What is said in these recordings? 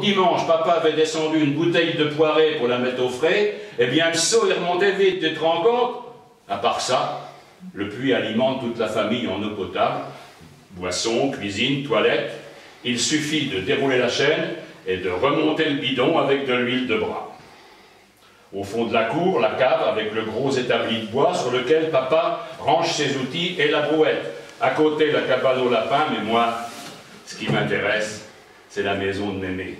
dimanche, papa avait descendu une bouteille de poirée pour la mettre au frais, eh bien le seau est remonté vite, tu te rends compte? À part ça, le puits alimente toute la famille en eau potable, boissons, cuisine, toilette. Il suffit de dérouler la chaîne et de remonter le bidon avec de l'huile de bras. Au fond de la cour, la cave avec le gros établi de bois sur lequel papa range ses outils et la brouette. À côté, la cabane au lapin, mais moi, ce qui m'intéresse, c'est la maison de Mémé.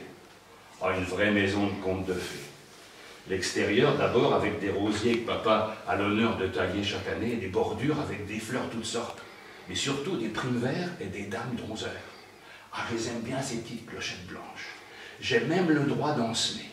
Oh, une vraie maison de conte de fées. L'extérieur, d'abord, avec des rosiers que papa a l'honneur de tailler chaque année, et des bordures avec des fleurs toutes sortes, mais surtout des primevères et des dames bronzeurs. Ah, je les aime bien, ces petites clochettes blanches. J'ai même le droit d'en semer.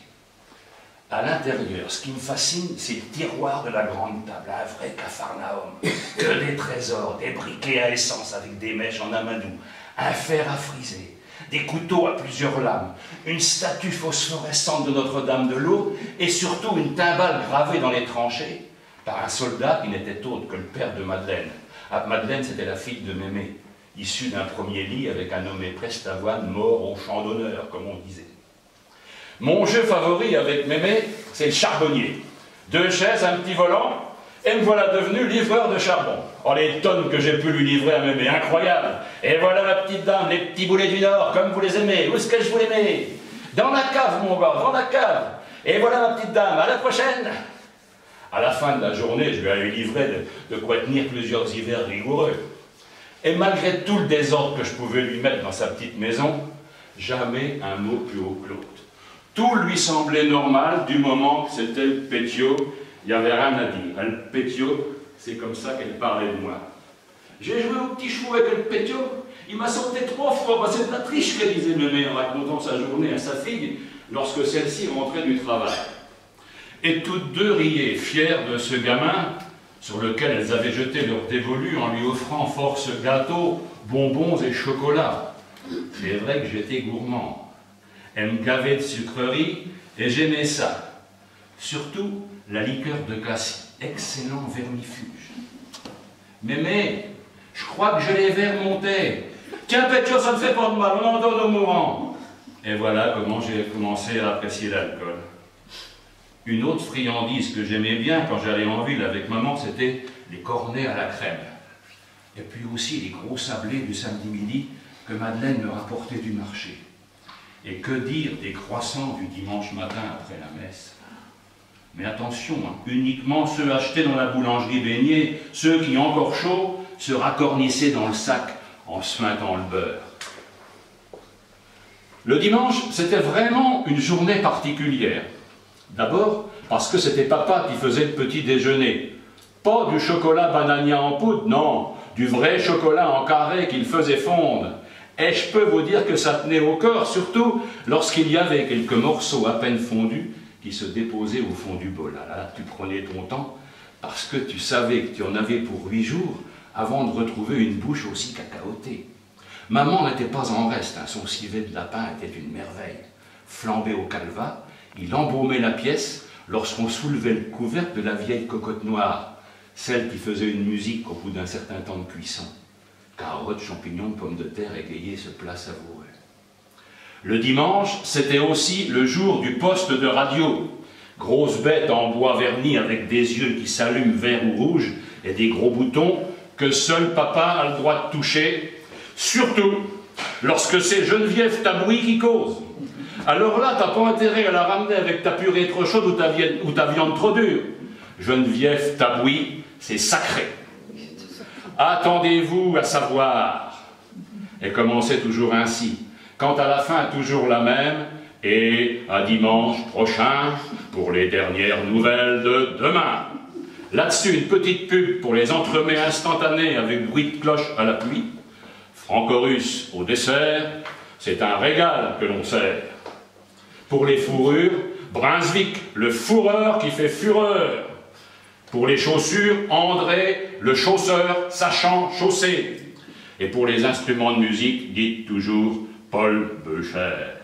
À l'intérieur, ce qui me fascine, c'est le tiroir de la grande table, un vrai capharnaüm. Que des trésors, des briquets à essence avec des mèches en amadou, un fer à friser, des couteaux à plusieurs lames, une statue phosphorescente de Notre-Dame de l'Eau et surtout une timbale gravée dans les tranchées par un soldat qui n'était autre que le père de Madeleine. Ah, Madeleine, c'était la fille de Mémé, issue d'un premier lit avec un nommé Prestavoine mort au champ d'honneur, comme on disait. Mon jeu favori avec Mémé, c'est le charbonnier. 2 chaises, un petit volant, et me voilà devenu livreur de charbon. Oh, les tonnes que j'ai pu lui livrer à Mémé, incroyable. Et voilà ma petite dame, les petits boulets du Nord, comme vous les aimez. Où est-ce que je vous les mets? Dans la cave, mon gars, dans la cave. Et voilà ma petite dame, à la prochaine. À la fin de la journée, je lui ai livré de quoi tenir plusieurs hivers rigoureux. Et malgré tout le désordre que je pouvais lui mettre dans sa petite maison, jamais un mot plus haut que l'autre. Tout lui semblait normal du moment que c'était le Pétio, il n'y avait rien à dire. Le Pétio, c'est comme ça qu'elle parlait de moi. J'ai joué au petit chevaux avec le Pétio, il m'a sauté 3 fois, bah, c'est de la tricherie, disait Mémé en racontant sa journée à sa fille lorsque celle-ci rentrait du travail. Et toutes deux riaient, fières de ce gamin sur lequel elles avaient jeté leur dévolu en lui offrant force gâteaux, bonbons et chocolat. C'est vrai que j'étais gourmand. Elle me gavait de sucreries et j'aimais ça. Surtout la liqueur de cassis, excellent vermifuge. Mémé, je crois que je les vais remonter. Tiens, Pétio, ça ne fait pas de mal, on en donne aux mourants. Et voilà comment j'ai commencé à apprécier l'alcool. Une autre friandise que j'aimais bien quand j'allais en ville avec maman, c'était les cornets à la crème. Et puis aussi les gros sablés du samedi midi que Madeleine me rapportait du marché. Et que dire des croissants du dimanche matin après la messe? Mais attention, hein, uniquement ceux achetés dans la boulangerie Beignet, ceux qui, encore chauds, se racornissaient dans le sac en suintant le beurre. Le dimanche, c'était vraiment une journée particulière. D'abord, parce que c'était papa qui faisait le petit déjeuner. Pas du chocolat banania en poudre, non, du vrai chocolat en carré qu'il faisait fondre. Et je peux vous dire que ça tenait au corps, surtout lorsqu'il y avait quelques morceaux à peine fondus qui se déposaient au fond du bol. Là, tu prenais ton temps parce que tu savais que tu en avais pour 8 jours avant de retrouver une bouche aussi cacaotée. Maman n'était pas en reste, hein, son civet de lapin était une merveille. Flambé au calva, il embaumait la pièce lorsqu'on soulevait le couvercle de la vieille cocotte noire, celle qui faisait une musique au bout d'un certain temps de cuisson. Carottes, champignons, pommes de terre égayaient ce plat savoureux. Le dimanche, c'était aussi le jour du poste de radio. Grosse bête en bois verni avec des yeux qui s'allument vert ou rouge et des gros boutons que seul papa a le droit de toucher, surtout lorsque c'est Geneviève Tabouis qui cause. Alors là, t'as pas intérêt à la ramener avec ta purée trop chaude ou ta viande trop dure. Geneviève Tabouis, c'est sacré. Attendez-vous à savoir. Et commencez toujours ainsi. Quant à la fin, toujours la même. Et à dimanche prochain pour les dernières nouvelles de demain. Là-dessus, une petite pub pour les entremets instantanés avec bruit de cloche à l'appui. Francorus au dessert, c'est un régal que l'on sert. Pour les fourrures, Brunswick, le fourreur qui fait fureur. Pour les chaussures, André, le chausseur sachant chausser. Et pour les instruments de musique, dites toujours Paul Beucher.